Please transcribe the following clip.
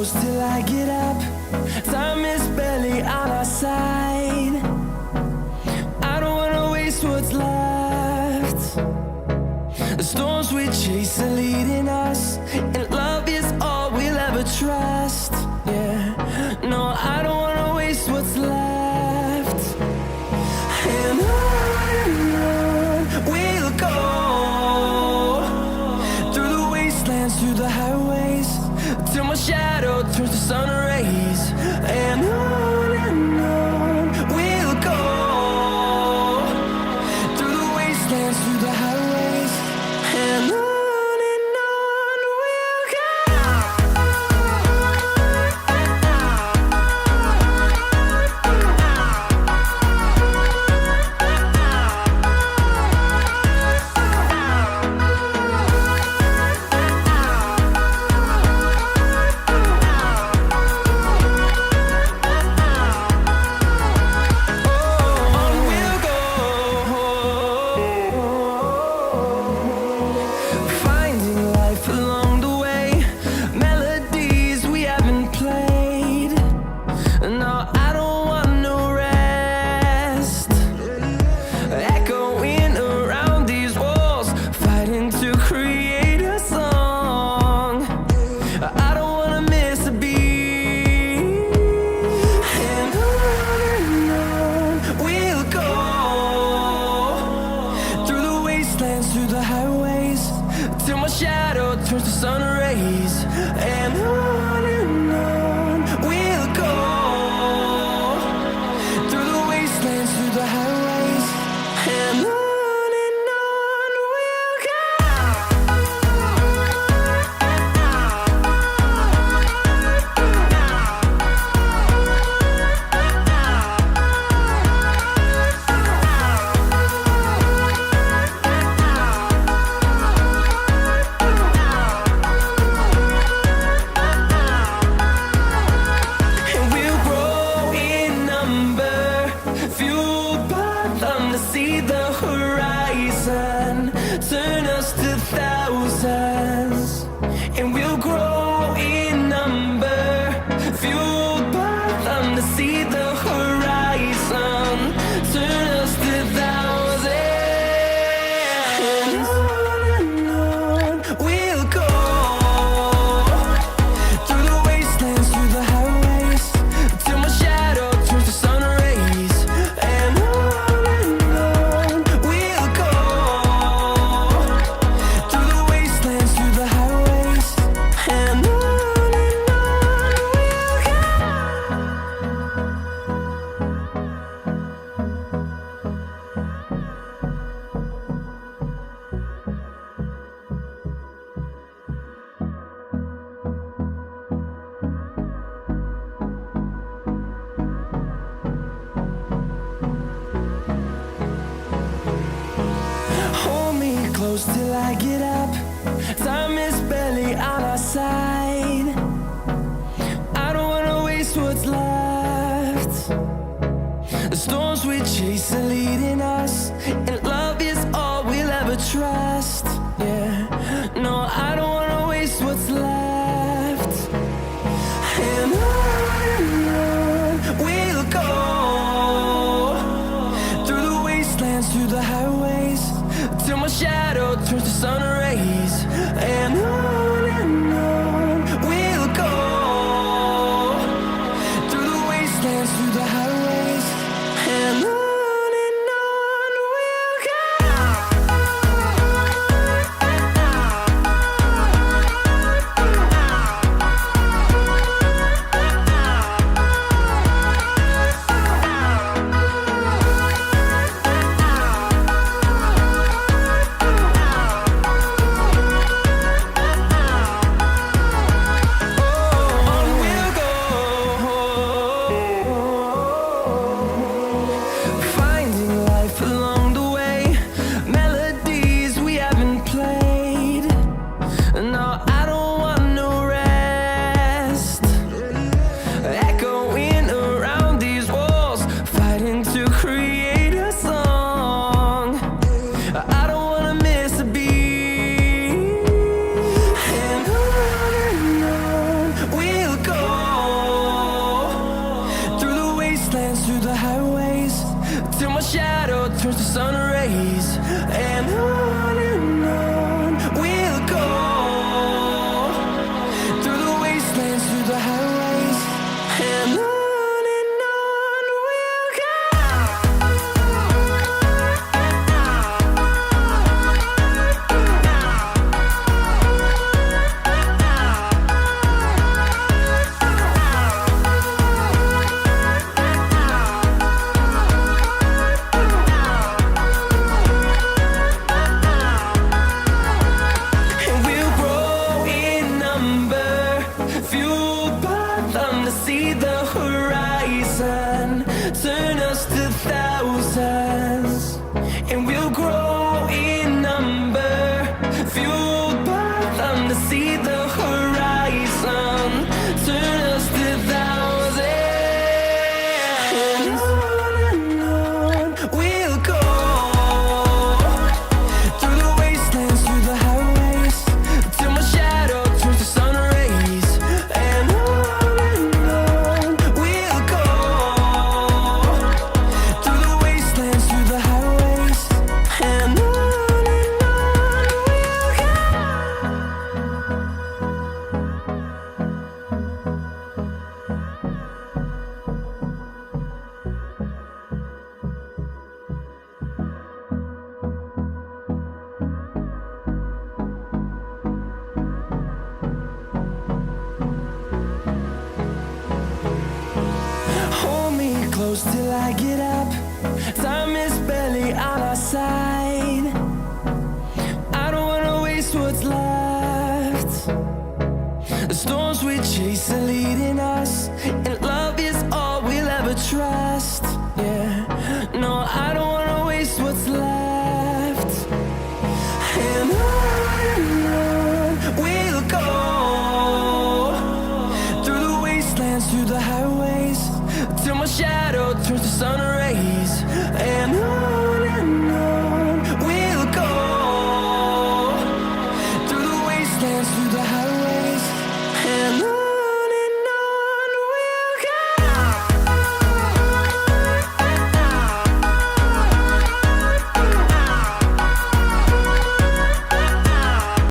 close till I get up. Time is barely on our side. I don't wanna waste what's left. The storms we chase are leading us, and love is all we'll ever trust. Yeah, no, I don't wanna waste what's left. And on we'll go, through the wastelands, through the highways, till my shadow turns to sun rays. And on we'll go, through the wastelands, through the highways, and on we'll go. Through the highways, till my shadow turns to sun rays. And on we'll go, through the wastelands, through the highways, and on we'll go. See the horizon turn us to thousands, and we'll grow in number, fueled by them. To see the horizon turn us to thousands, and on we'll go, through the wastelands, through the highways, till my shadow turns to sun rays. And close till I get up. Time is barely on our side. I don't wanna waste what's left. The storms we chase are leading us, and love is all we'll ever trust. Yeah, no, I don't wanna waste what's left. And on we'll go, through the wastelands, through the highways, till my shadow turns to sun rays. And on we'll go, through the wastelands, through the highways, and on we'll go. On we'll go, turns to sun rays, and on we'll go through the wastelands, through the highways, and on we'll go. And we'll grow in number, fueled by them to see the horizon, turn us to thousands. And we'll grow in number, fueled by them to see the horizon, turn us to thousands. And on we'll go through the wastelands, through the highways, till my shadow turns to sun rays, and on we'll go through the wastelands, through the highways, and on we'll go. Hold me close till I get up. Time is barely on our side. I don't wanna waste what's left. The storms we chase are leading